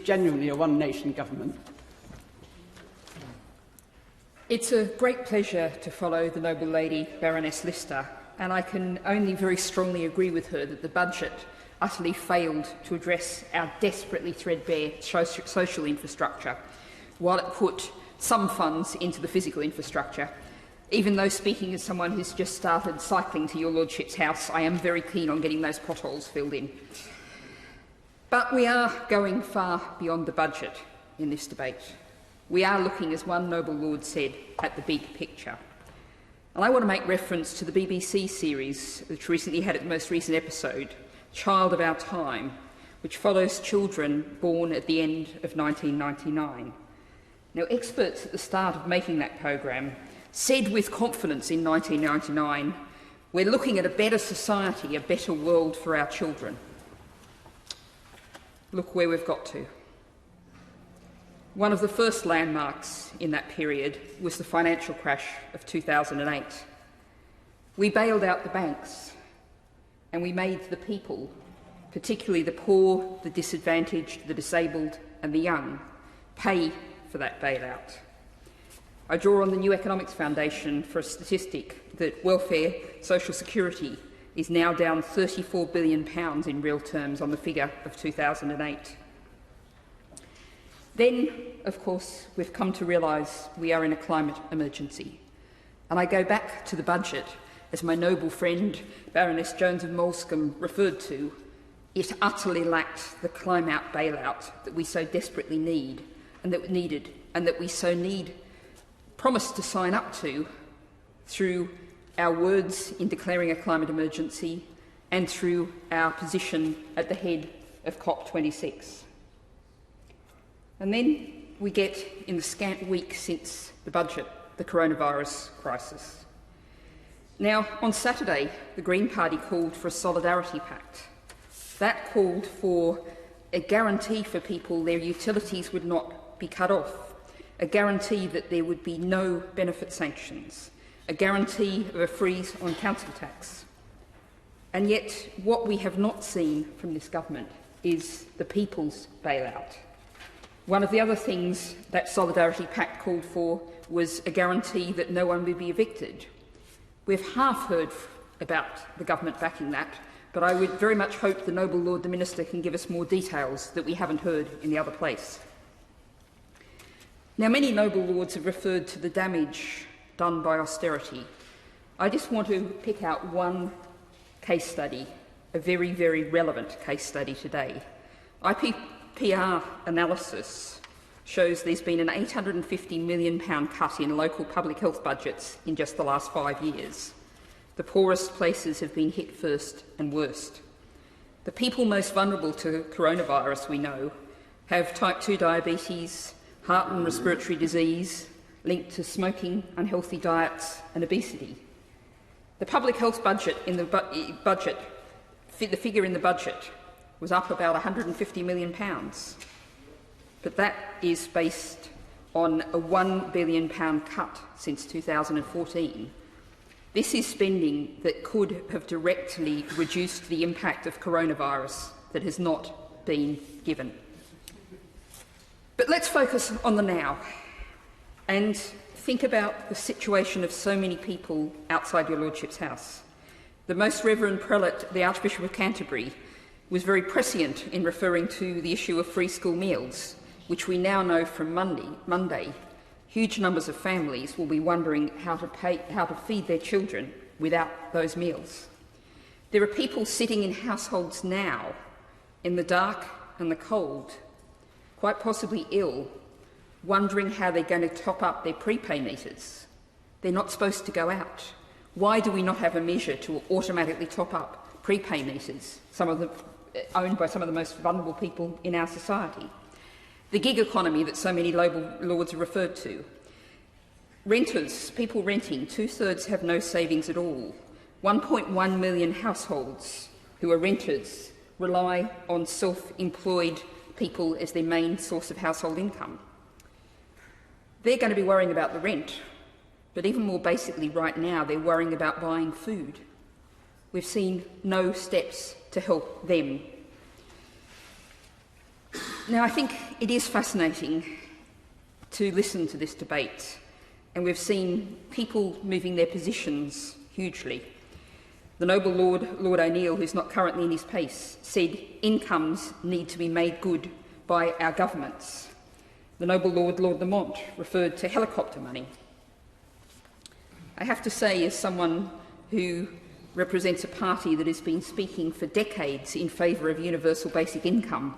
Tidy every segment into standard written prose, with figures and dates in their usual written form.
genuinely a one-nation government? It's a great pleasure to follow the noble lady Baroness Lister, and I can only very strongly agree with her that the budget utterly failed to address our desperately threadbare social infrastructure, while it put some funds into the physical infrastructure. Even though, speaking as someone who's just started cycling to your Lordship's house, I am very keen on getting those potholes filled in. But we are going far beyond the budget in this debate. We are looking, as one noble lord said, at the big picture. And I want to make reference to the BBC series which recently had its most recent episode, Child of Our Time, which follows children born at the end of 1999. Now, experts at the start of making that programme said with confidence in 1999, we're looking at a better society, a better world for our children. Look where we've got to. One of the first landmarks in that period was the financial crash of 2008. We bailed out the banks and we made the people, particularly the poor, the disadvantaged, the disabled and the young, pay for that bailout. I draw on the New Economics Foundation for a statistic that welfare, social security, is now down £34 billion in real terms on the figure of 2008. Then, of course, we've come to realise we are in a climate emergency. And I go back to the budget, as my noble friend Baroness Jones of Molescombe referred to. It utterly lacked the climate bailout that we so desperately need and that we so need promised to sign up to through our words in declaring a climate emergency and through our position at the head of COP26. And then we get, in the scant week since the budget, the coronavirus crisis. Now, on Saturday, the Green Party called for a solidarity pact. That called for a guarantee for people their utilities would not be cut off, a guarantee that there would be no benefit sanctions, a guarantee of a freeze on council tax. And yet, what we have not seen from this government is the people's bailout. One of the other things that Solidarity Pact called for was a guarantee that no one would be evicted. We've half heard about the government backing that, but I would very much hope the noble Lord the Minister can give us more details that we haven't heard in the other place. Now, many noble lords have referred to the damage done by austerity. I just want to pick out one case study, a very, very relevant case study today. IPPR analysis shows there's been an £850 million cut in local public health budgets in just the last 5 years. The poorest places have been hit first and worst. The people most vulnerable to coronavirus, we know, have type 2 diabetes, heart and respiratory disease, linked to smoking, unhealthy diets and obesity. The public health budget in the the figure in the budget was up about £150 million, but that is based on a £1 billion cut since 2014. This is spending that could have directly reduced the impact of coronavirus that has not been given. But let's focus on the now and think about the situation of so many people outside your Lordship's house. The Most Reverend Prelate, the Archbishop of Canterbury, was very prescient in referring to the issue of free school meals, which we now know from Monday. Huge numbers of families will be wondering how to feed their children without those meals. There are people sitting in households now, in the dark and the cold, quite possibly ill, wondering how they're going to top up their prepay meters. They're not supposed to go out. Why do we not have a measure to automatically top up prepay meters, some of them owned by some of the most vulnerable people in our society? The gig economy that so many noble lords have referred to. Renters, people renting, 2/3 have no savings at all. 1.1 million households who are renters rely on self-employed people as their main source of household income. They're going to be worrying about the rent, but even more basically right now, they're worrying about buying food. We've seen no steps to help them. Now, I think it is fascinating to listen to this debate, and we've seen people moving their positions hugely. The noble Lord O'Neill, who's not currently in his place, said incomes need to be made good by our governments. The noble Lord Lamont referred to helicopter money. I have to say, as someone who represents a party that has been speaking for decades in favour of universal basic income,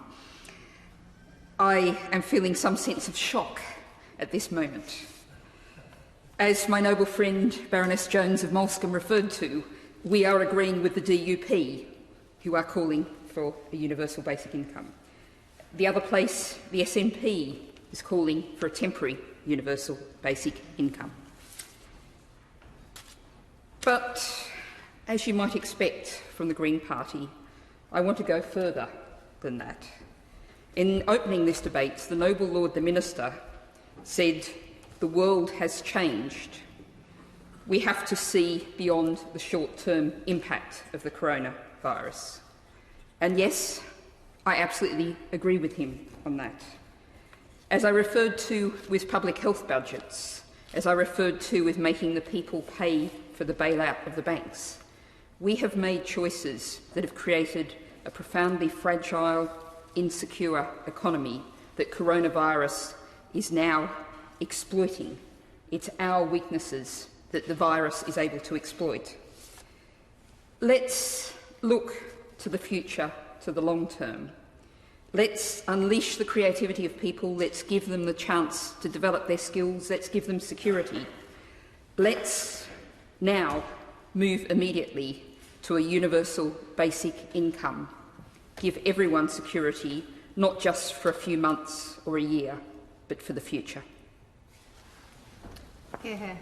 I am feeling some sense of shock at this moment. As my noble friend Baroness Jones of Molescombe referred to, we are agreeing with the DUP, who are calling for a universal basic income. The other place, the SNP, is calling for a temporary universal basic income. But, as you might expect from the Green Party, I want to go further than that. In opening this debate, the noble Lord the Minister said, "The world has changed. We have to see beyond the short-term impact of the coronavirus." And yes, I absolutely agree with him on that. As I referred to with public health budgets, as I referred to with making the people pay for the bailout of the banks, we have made choices that have created a profoundly fragile, insecure economy that coronavirus is now exploiting. It's our weaknesses that the virus is able to exploit. Let's look to the future, to the long term. Let's unleash the creativity of people. Let's give them the chance to develop their skills. Let's give them security. Let's now move immediately to a universal basic income. Give everyone security, not just for a few months or a year, but for the future. Hear, hear.